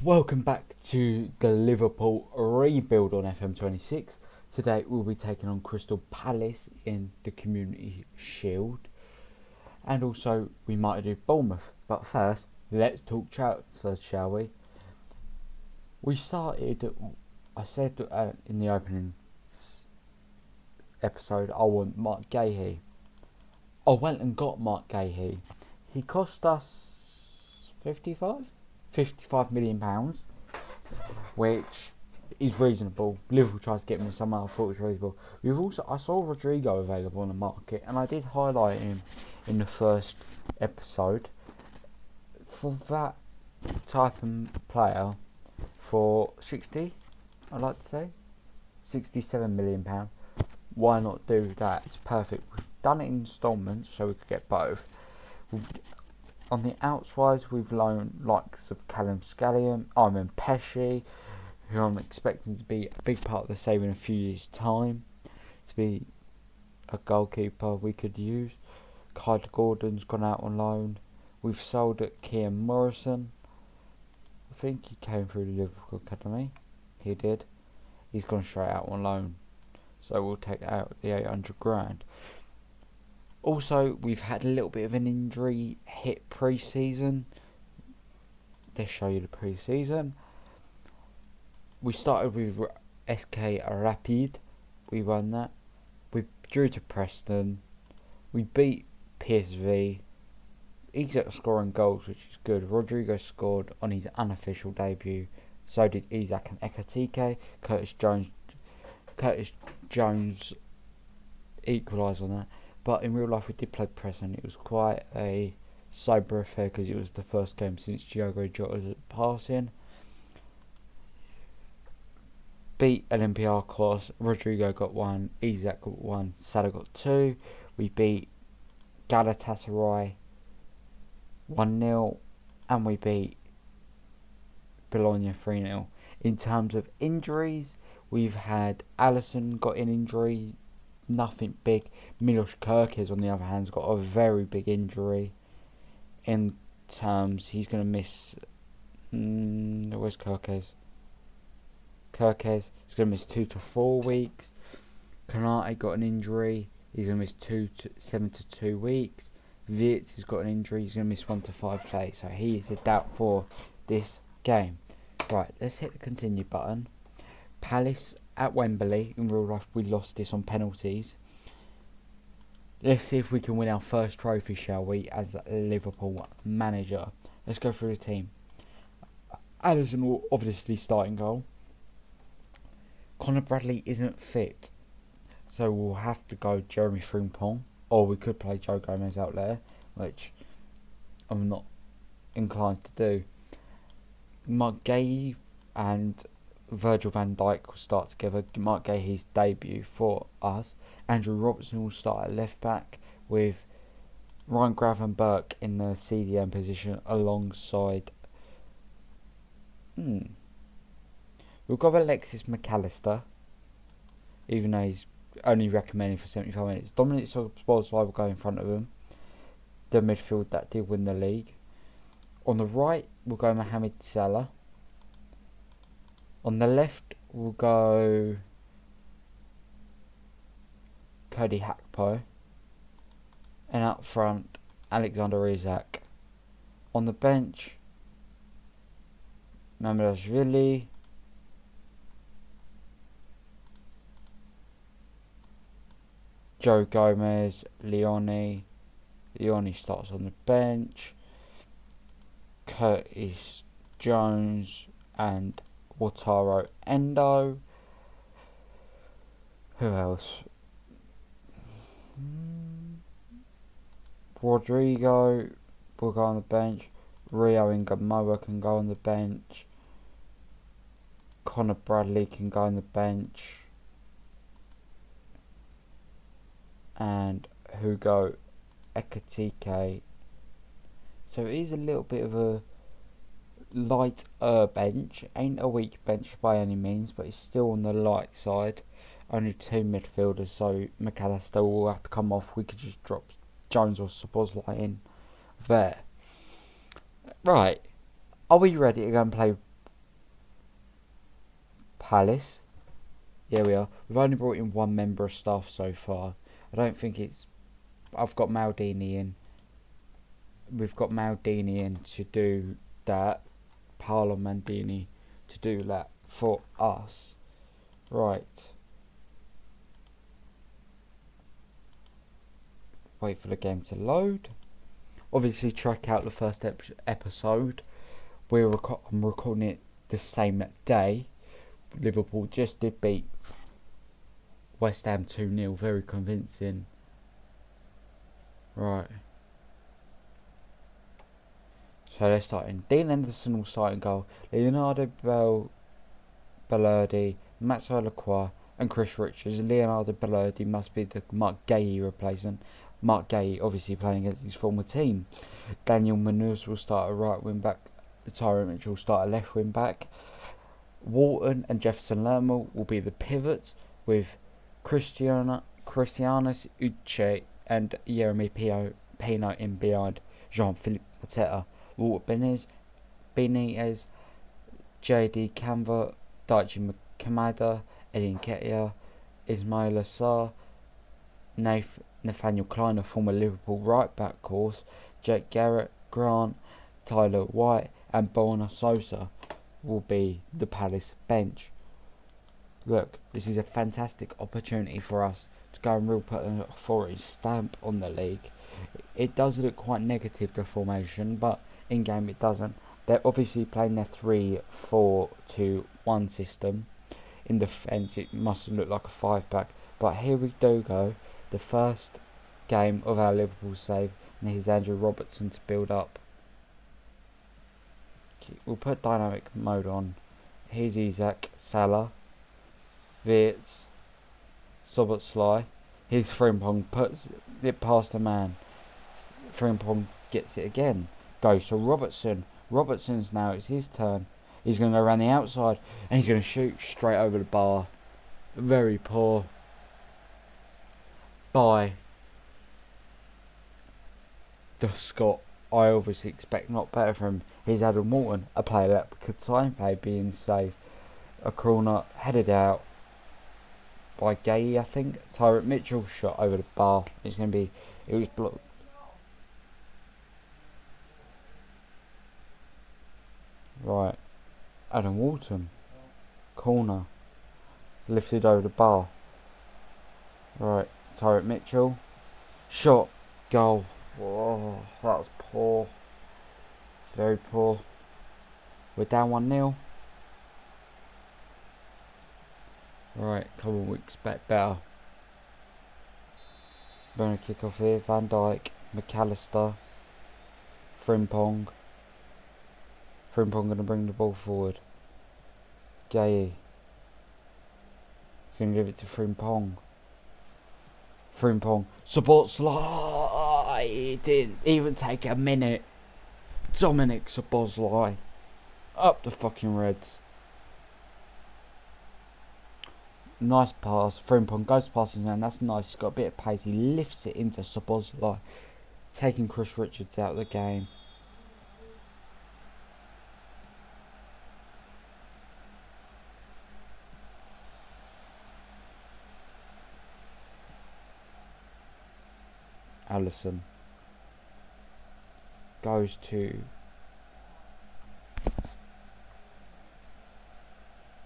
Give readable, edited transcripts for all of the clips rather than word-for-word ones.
Welcome back to the Liverpool rebuild on FM26. Today we'll be taking on Crystal Palace in the Community Shield. And also we might do Bournemouth. But first, let's talk transfers, shall we? We started, I said in the opening episode, I want Mark Gahey. I went and got Mark Gahey. He cost us 55 million pounds, which is reasonable. Liverpool tried to get him somehow. I thought it was reasonable. I saw Rodrigo available on the market, and I did highlight him in the first episode. For that type of player, for 60, I'd like to say 67 million pound. Why not do that? It's perfect. We've done it in instalments, so we could get both. On the outside, we've loaned likes of Callum Scallion, Ivan Pesci, who I'm expecting to be a big part of the save in a few years' time, to be a goalkeeper we could use. Kyle Gordon's gone out on loan. We've sold at Kian Morrison. I think he came through the Liverpool Academy. He did. He's gone straight out on loan. So we'll take out the 800 grand. Also, we've had a little bit of an injury hit pre-season. Let's show you the pre-season. We started with SK Rapid. We won that. We drew to Preston. We beat PSV. Isak scoring goals, which is good. Rodrigo scored on his unofficial debut. So did Isak and Ekatike. Curtis Jones equalised on that. But in real life, we did play Preston. It was quite a sober affair because it was the first game since Diogo Jota's passing. Beat Olympiacos. Rodrigo got one. Isak got one. Salah got two. We beat Galatasaray 1-0. And we beat Bologna 3-0. In terms of injuries, we've had Alisson got an injury. Nothing big. Milos Kerkez, on the other hand, has got a very big injury. In terms, he's going to miss. Where's Kerkez? Kerkez is going to miss 2 to 4 weeks. Kanate got an injury. He's going to miss 7 to 2 weeks. Wirtz has got an injury. He's going to miss 1 to 5 days. So he is a doubt for this game. Right, let's hit the continue button. Palace at Wembley. In real life, we lost this on penalties. Let's see if we can win our first trophy, shall we, as a Liverpool manager. Let's go through the team. Alisson will obviously start in goal. Conor Bradley isn't fit, so we'll have to go Jeremy Frimpong, or we could play Joe Gomez out there, which I'm not inclined to do. Mark Gahey and Virgil van Dijk will start together. Mark Gahey's debut for us. Andrew Robertson will start at left back with Ryan Gravenberch in the CDM position alongside. We'll go Alexis McAllister, even though he's only recommended for 75 minutes. Dominic Szoboszlai will go in front of him. The midfield that did win the league. On the right, we'll go Mohamed Salah. On the left, we'll go Cody Hakpo. And up front, Alexander Isak. On the bench, Mamardashvili. Joe Gomez, Leone. Leone starts on the bench. Curtis Jones and Wataru Endo. Who else? Rodrigo will go on the bench. Rio Ingamoa can go on the bench. Conor Bradley can go on the bench. And Hugo Ekatike. So it is a little bit of a lighter bench. Ain't a weak bench by any means, but it's still on the light side. Only 2 midfielders, so McAllister will have to come off. We could just drop Jones or Szoboszlai in there. Right. Are we ready to go and play Palace. Here we are. We've only brought in one member of staff so far. I don't think it's... I've got Maldini in. We've got Maldini in to do that. Paolo Maldini to do that for us. Right. Wait for the game to load. Obviously, check out the first episode. I'm recording it the same day. Liverpool just did beat West Ham 2-0. Very convincing. Right. So they're starting. Dean Anderson will start in goal. Leonardo Bellardi, Maxwell Lacroix, and Chris Richards. Leonardo Bellardi must be the Mark Gahey replacement. Mark Gahey obviously playing against his former team. Daniel Munoz will start a right wing back. Tyrone Mitchell will start a left wing back. Walton and Jefferson Lerma will be the pivots, with Cristianos Uche and Jeremy Pino in behind Jean-Philippe Mateta. Walter Benitez, JD Canva, Daichi Kamada, Eddie Nketiah, Ismail Assar, Nathaniel Kleiner, former Liverpool right back course, Jake Garrett, Grant, Tyler White, and Borna Sosa will be the Palace bench. Look, this is a fantastic opportunity for us to go and really put an authority stamp on the league. It does look quite negative, the formation, but in game it doesn't. They're obviously playing their 3-4-2-1 system. In defence it must look like a 5-back, but here we do go. The first game of our Liverpool save, and here's Andrew Robertson to build up. We'll put dynamic mode on. Here's Isaac, Salah, Wirtz, Szoboszlai. Here's Frimpong, puts it past a man. Frimpong gets it again. Goes to Robertson. Robertson's now, it's his turn. He's going to go around the outside and he's going to shoot straight over the bar. Very poor by the Scot. I obviously expect not better from him. Here's Adam Morton, a player that could time play being safe. A corner headed out by Gay, I think. Tyrant Mitchell shot over the bar. It's going to be, it was blocked. Right. Adam Walton. Corner. Lifted over the bar. Right. Tyrant Mitchell. Shot. Goal. Oh, that was poor. It's very poor. We're down 1-0. Right, come on, we expect better. We're going to kick off here. Van Dijk, McAllister, Frimpong. Frimpong going to bring the ball forward. Gay. He's going to give it to Frimpong. Frimpong. Szoboszlai. It didn't even take a minute. Dominic Szoboszlai. Up the fucking Reds. Nice pass. Frimpong goes past his man. That's nice. He's got a bit of pace. He lifts it into Szoboszlai, taking Chris Richards out of the game. Allison goes to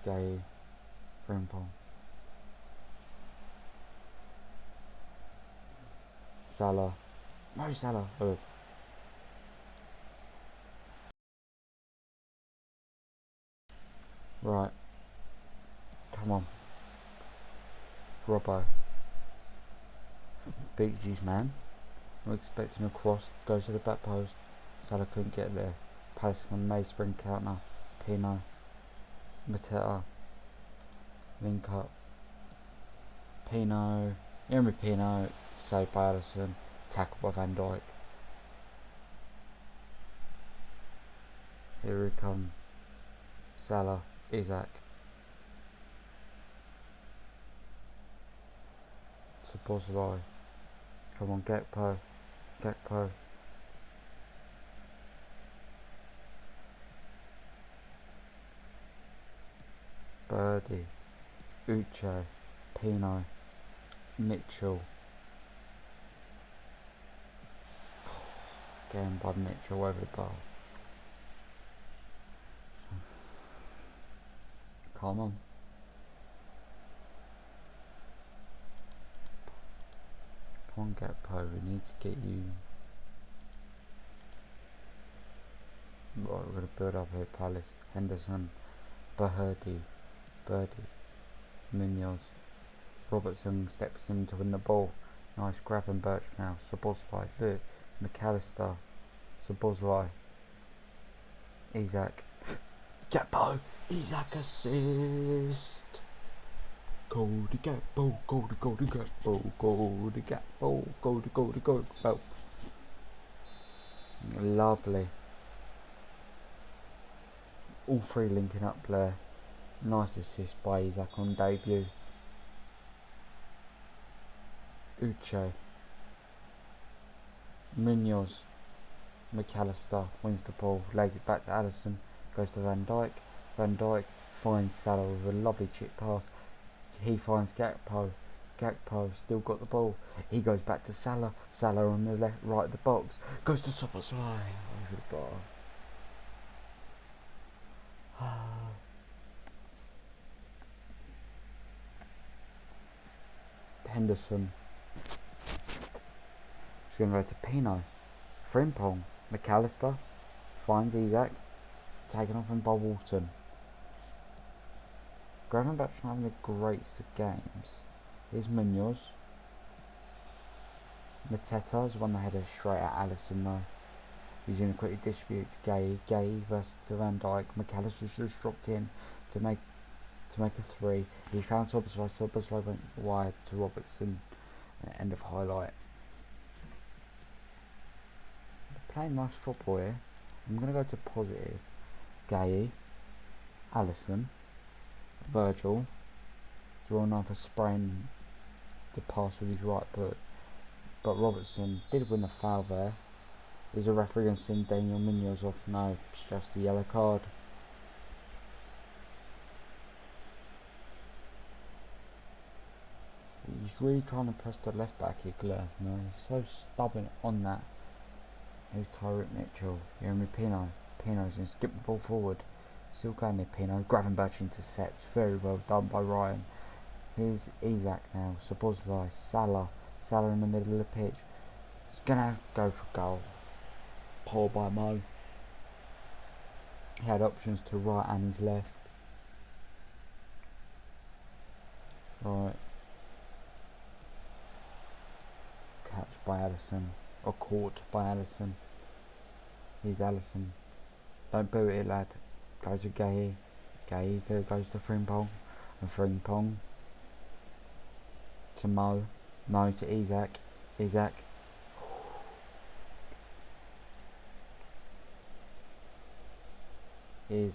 Gay. Frimpong. Salah. No Salah. Oh. Right. Come on. Robbo. Beats his man. I'm expecting a cross. Goes to the back post. Salah couldn't get there. Palace on May spring counter. Pino. Mateta. Link up. Pino. Jeremy Pino. Saved by Allison. Tackled by Van Dijk. Here we come. Salah. Isaac. Szoboszlai. Come on, Gakpo. Gakpo. Baherdi, Uche, Pino, Mitchell. Again by Mitchell over the bar. Come on. Come on, get Poe. We need to get you. Right, we're going to build up here. Palace, Henderson, Baherdi, Birdie, Munoz. Robertson steps in to win the ball. Nice grab and Birch now. Sabozlai, look. McAllister, Sabozlai, Isaac, Gakpo, Isaac assist. Goal to Gakpo, goal to Gakpo, goal to Gakpo, goal to Gakpo. Lovely. All three linking up there. Nice assist by Isaac on debut. Uche, Munoz, McAllister wins the ball, lays it back to Allison, goes to Van Dijk. Van Dijk finds Salah with a lovely chip pass. He finds Gakpo. Gakpo still got the ball. He goes back to Salah. Salah on the left, right of the box. Goes to Szoboszlai over the bar. Henderson. He's going to go to Pino. Frimpong. McAllister finds Isaac. Taken off him by Walton. Gravenberch's not having the greatest of games. Here's Munoz. Mateta is one that headed straight at Allison though. He's going to quickly distribute to Gay. Gay versus to Van Dijk. McAllister's just dropped in to make a three. He found Szoboszlai. Szoboszlai went wide to Robertson. End of highlight. They're playing nice football here. I'm going to go to positive. Gay, Allison, Virgil. Drawn off a sprain to pass with his right foot. But Robertson did win the foul there. Is a referee going to send Daniel Munoz off? No, it's just a yellow card. He's really trying to press the left back here, Glass. No, he's so stubborn on that. Here's Tyreek Mitchell. Jeremy Pino. Pino's going to skip the ball forward. Still going there, Pino. Gravenberch intercepts. Very well done by Ryan. Here's Isaac now. Szoboszlai. Salah. Salah in the middle of the pitch. He's going to go for goal. Poor by Mo. He had options to right and his left. Right. Catch by Allison. Or caught by Allison. Here's Allison. Don't boot it, lad. Goes to Gay. Gay goes to Frimpong. And Frimpong to Mo. Mo to Isaac. Isaac. Is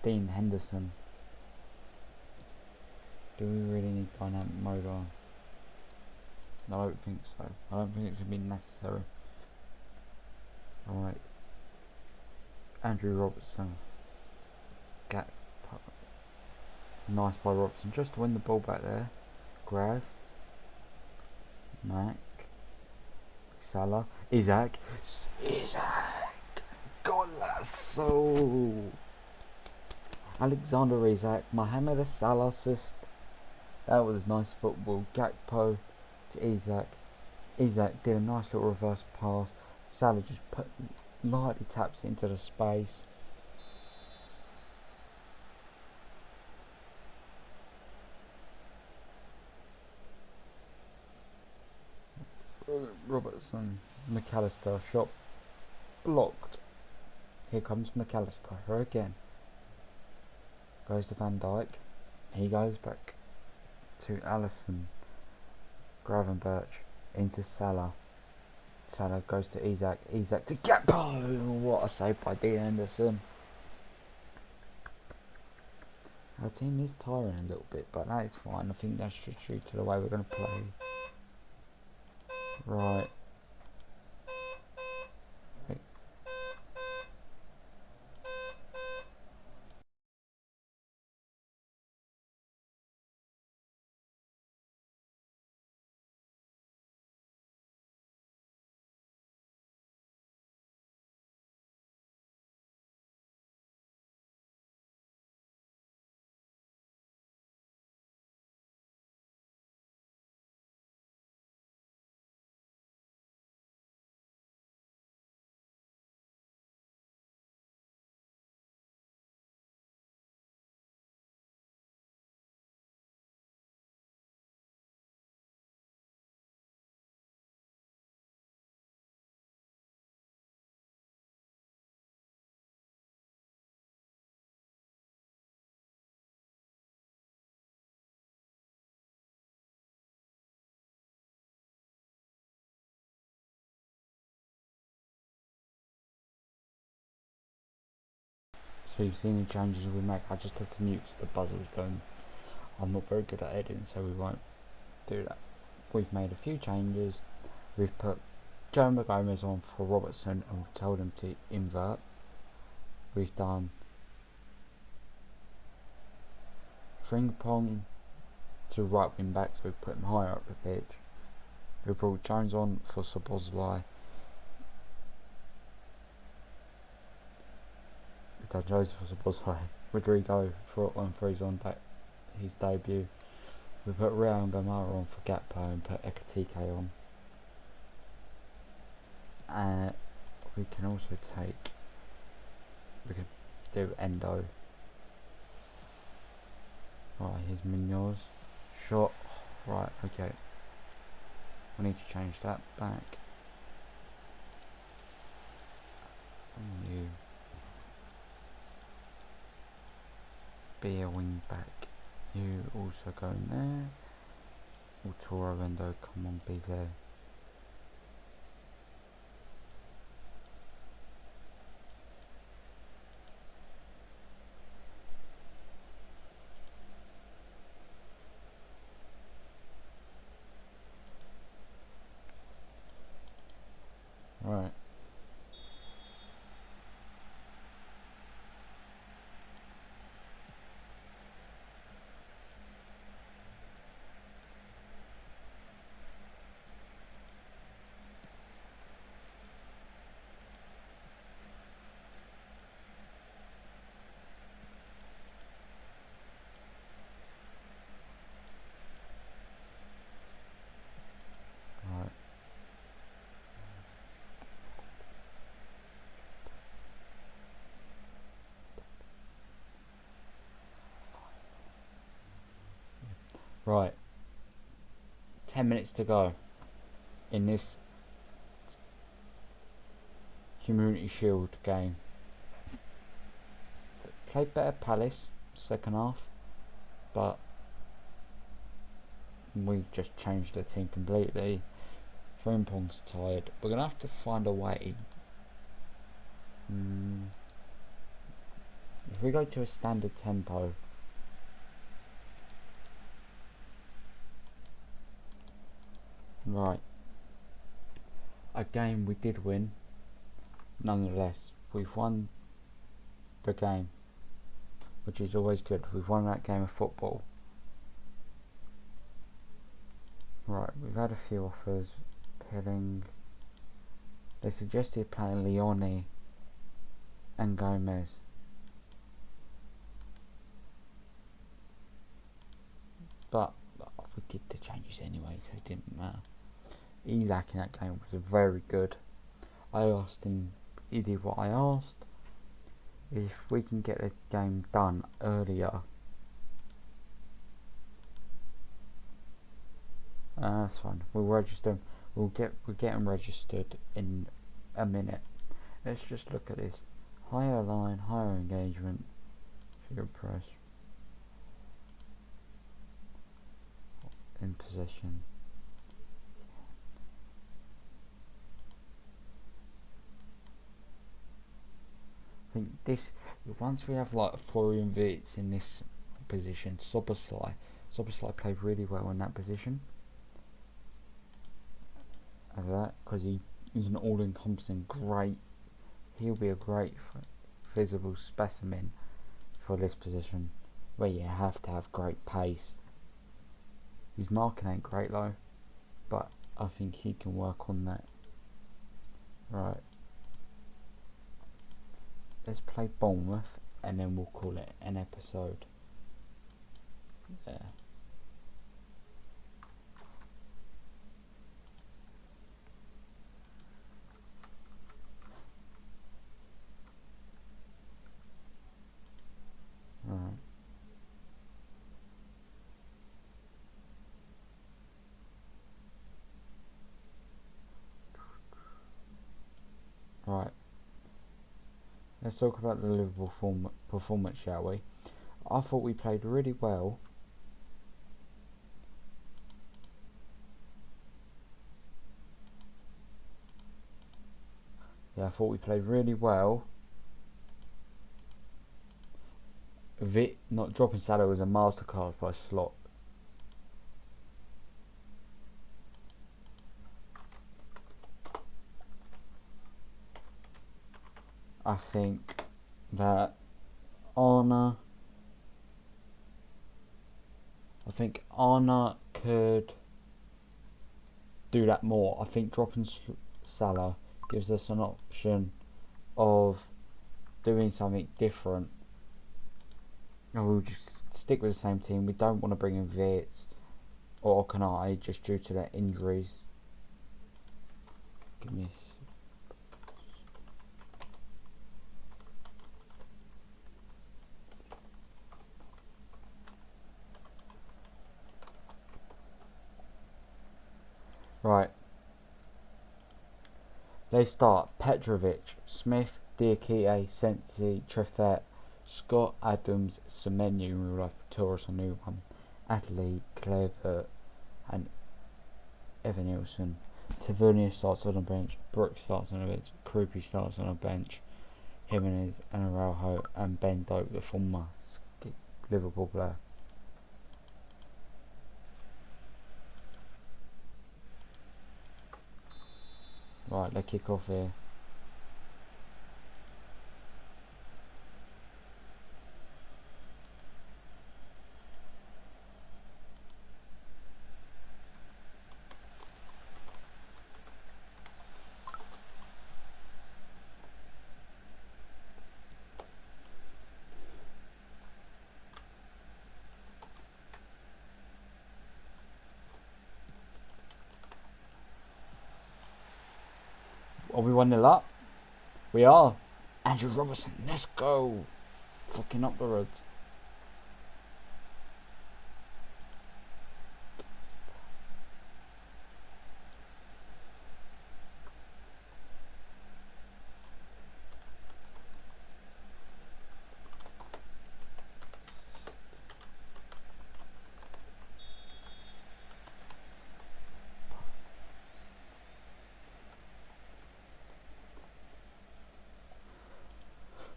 Dean Henderson. Do we really need dynamic mode on? No, I don't think so. I don't think it's going to be necessary. Alright. Andrew Robertson. Gap. Nice by Robertson. Just to win the ball back there. Grav. Mac. Salah. Isaac. Isaac. Golazo. Alexander Isaac. Mohamed Salah assist. That was nice football. Gakpo to Isaac. Isaac did a nice little reverse pass. Salah just lightly taps it into the space. Robertson, McAllister, shot blocked. Here comes McAllister again. Goes to Van Dijk. He goes back to Allison. Gravenberch into Salah. Salah goes to Isaac. Isaac to Gakpo. What a save by Dean Henderson. Our team is tiring a little bit, but that is fine. I think that's just due to the way we're going to play. Right. So you've seen the changes we make. I just had to mute the buzzer was going. I'm not very good at editing, so we won't do that. We've made a few changes. We've put Joe Gomez on for Robertson and we've told him to invert. We've done Frimpong to right wing back, so we've put him higher up the pitch. We've brought Jones on for Szoboszlai. We've done Jones for Szoboszlai. Rodrigo for his debut. We put Real and Gamara on for Gakpo and put Ekatike on. We can also we could do Endo. Right, here's Munoz. Shot. Right, okay. We need to change that back. And you be a wing back. You also go in there. Toro Endo, come on, be there. Right. Right. Right. 10 minutes to go in this Community Shield game. Played better Palace second half, but we've just changed the team completely. Frimpong's tired. We're gonna have to find a way. If we go to a standard tempo, right. A game we did win. Nonetheless, we've won the game, which is always good. We've won that game of football. Right, we've had a few offers. Pilling. They suggested playing Leone and Gomez. But we did the changes anyway, so it didn't matter. Isaac in that game was very good. I asked him, he did what I asked. If we can get the game done earlier, that's fine. We'll register him. We'll get him registered in a minute. Let's just look at this. Higher line, higher engagement. Figure press. In possession. I think this, once we have like Florian Wirtz in this position, Szoboszlai played really well in that position. As that, because he's an all-encompassing great. He'll be a great visible specimen for this position, where you have to have great pace. His marking ain't great though, but I think he can work on that. Right. Let's play Bournemouth and then we'll call it an episode. There. Right. Right. Let's talk about the Liverpool performance, shall we? I thought we played really well. Yeah, I thought we played really well. not dropping Salah was a masterclass by Slot. I think that Arna could do that more. I think dropping Salah gives us an option of doing something different. And we'll just stick with the same team. We don't want to bring in Wirtz or Kanai just due to their injuries. Give me right. They start Petrovic, Smith, Diakite, Sensi, Treffet, Scott, Adams, Semenyo, we will have Torres a new one, Adley, Clever, and Evan Nielsen. Tavernier starts on the bench, Brooks starts on the bench, Krupi starts on the bench, Jimenez and Araujo, and Ben Doak, the former Liverpool player. Right, they kick off here. Are we 1-0 up? We are. Andrew Robertson, let's go. Fucking up the roads.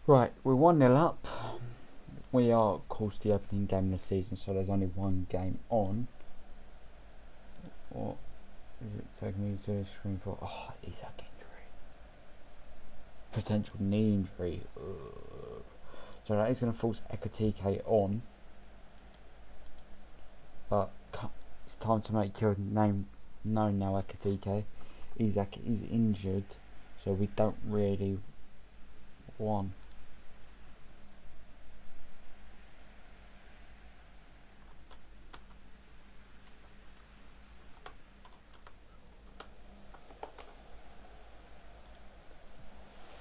Right, we're 1-0 up. We are, of course, the opening game of the season, so there's only one game on. What is it taking me to the screen for? Oh, Isaac injury. Potential knee injury. Ugh. So that is going to force Ekatike on. But it's time to make your name known now, Ekatike. Isaac is injured, so we don't really want.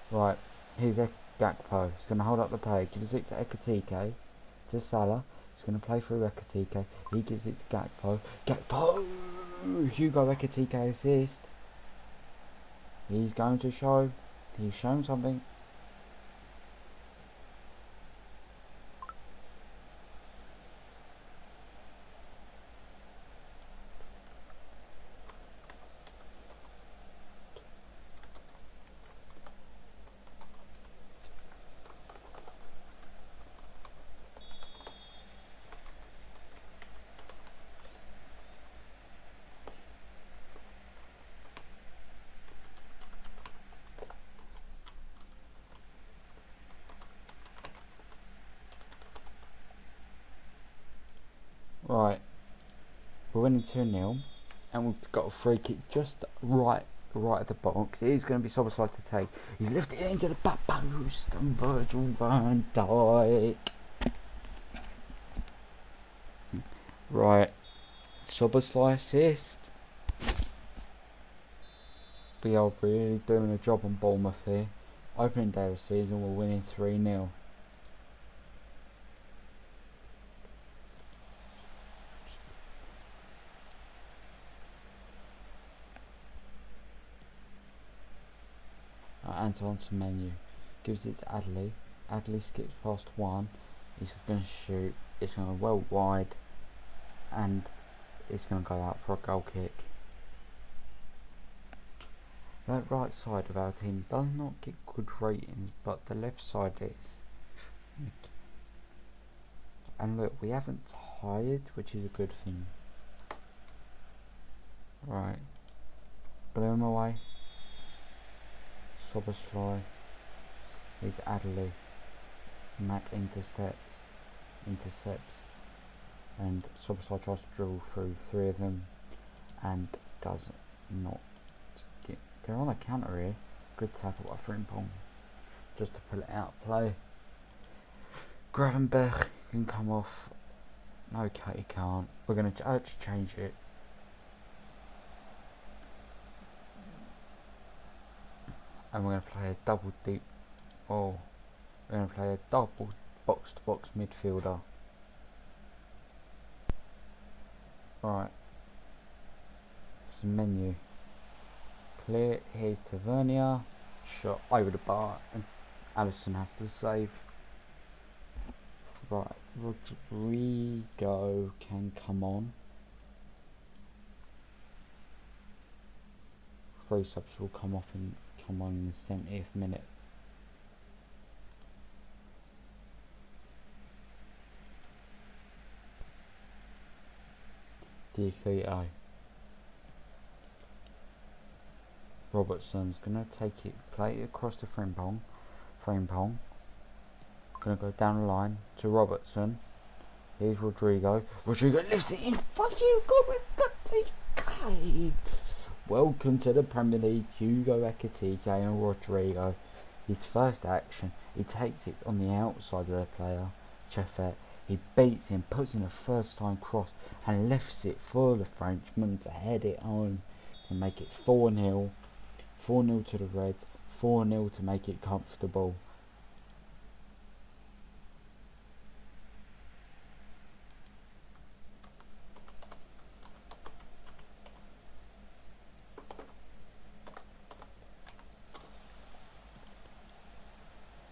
Right, here's Gakpo. He's going to hold up the play. Gives it to Ekatike. To Salah. He's going to play through Ekatike. He gives it to Gakpo. Gakpo! Hugo Ekatike assist. He's going to show. He's shown something. Right, we're winning 2-0, and we've got a free kick just right at the box. It is going to be Soboslai to take. He's lifted it into the back post, and Virgil van Dijk. Right, Soboslai assist. We are really doing a job on Bournemouth here. Opening day of the season, we're winning 3-0. Anton Semenyo gives it to Adley. Adley skips past one. He's going to shoot. It's going to go well wide, and it's going to go out for a goal kick. That right side of our team does not get good ratings, but the left side is. And look, we haven't tired, which is a good thing. Right. Blow him away. Sobersley. He's Adderley. Mac intercepts. And Sobersley tries to dribble through 3 of them and does not get. They're on a counter here. Good tackle by Frimpong. Just to pull it out of play. Gravenberg can come off. No, he can't. We're going to actually change it. And we're going to play a double deep. Oh, we're going to play a double box to box midfielder. Right. It's the menu. Clear. Here's Tavernier. Shot over the bar. And Alisson has to save. Right. Rodrigo can come on. 3 subs will come on in the 70th minute. Diakite. Robertson's gonna take it, play it across to Frimpong. Gonna go down the line to Robertson. Here's Rodrigo. Rodrigo lifts it in. Fuck you, Ekitike. Welcome to the Premier League, Hugo Ekitike and Rodrigo. His first action, he takes it on the outside of the player, Chefet. He beats him, puts in a first time cross and lifts it for the Frenchman to head it home to make it 4-0. 4-0 to the Reds, 4-0 to make it comfortable.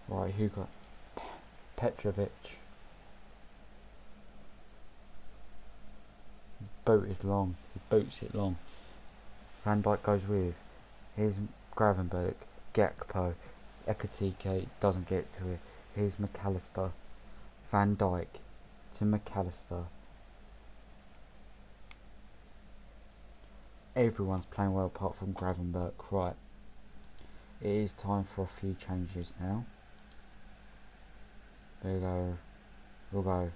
Right, who got Petrovic? Boot is long. He boots it long. Van Dijk goes with. Here's Gravenberg. Gakpo. Ekitike doesn't get to it. Here's McAllister. Van Dijk to McAllister. Everyone's playing well apart from Gravenberg. Right. It is time for a few changes now. There we go. We'll go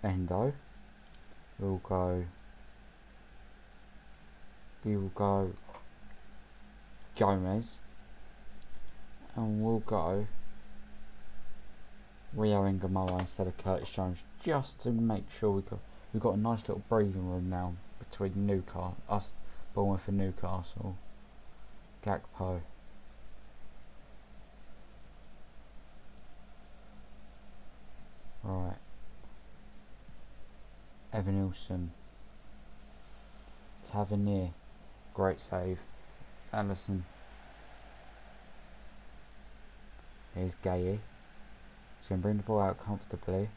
Endo. We will go Gomez, and we'll go Rio and Gamoa instead of Curtis Jones, just to make sure we've got a nice little breathing room now between Bournemouth and Newcastle. Gakpo. Right. Evanilson. Tavernier. Great save. Alisson. Here's Gay. He's going to bring the ball out comfortably.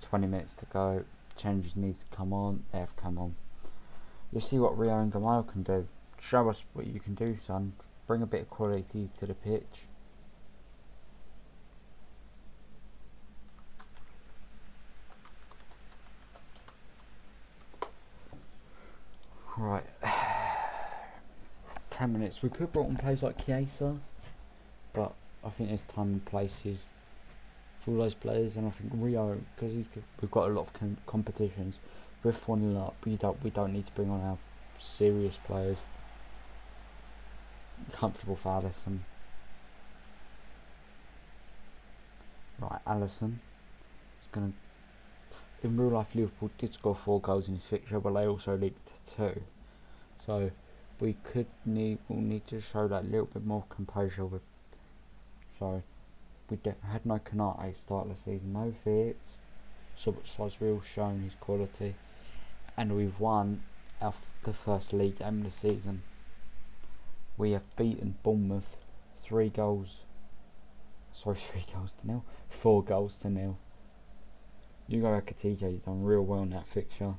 20 minutes to go. Changes needs to come on. They have come on. You'll see what Rio and Gamal can do. Show us what you can do, son. Bring a bit of quality to the pitch. Right. 10 minutes. We could have brought in players like Chiesa, but I think there's time and places for all those players, and I think Rio, because we've got a lot of competitions. We're 4-0 up. We don't need to bring on our serious players. Comfortable for Alisson. Right, Alisson. It's gonna. In real life, Liverpool did score 4 goals in his fixture, but they also leaked 2. So we'll need to show that little bit more composure. So we had no Kanate start the season, no Fitz. Soboslai's real shown his quality, and we've won the first league game of the season. We have beaten Bournemouth 4 goals to nil. Hugo Ekitike has done real well in that fixture,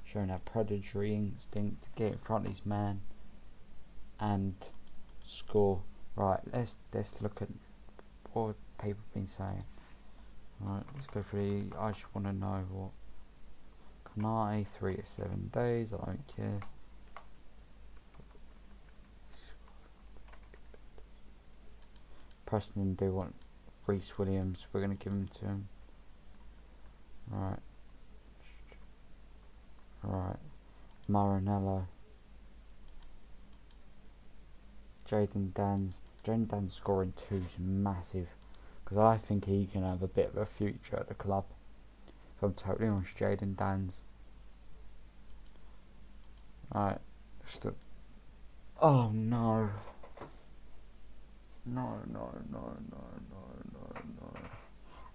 showing that predatory instinct to get in front of his man and score Right, let's look at what people have been saying. Right, let's go through. I just want to know what Kanai 3 to 7 days. I don't care. Preston do want Reece Williams. We're gonna give him to him. Right. Right. Maranello. Jaden Dan's scoring 2 is massive, because I think he can have a bit of a future at the club. If I'm totally honest, Jaden Dan's. Right. Oh no. No.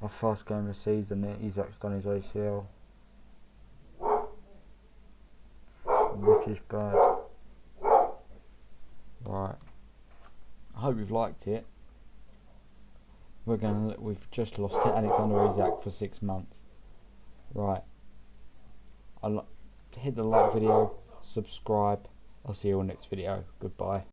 Our first game of the season, Isaac's done his ACL, which is bad. Right. I hope you've liked it. We've just lost Alexander Isak for 6 months. Right. Hit the like video, subscribe. I'll see you all next video. Goodbye.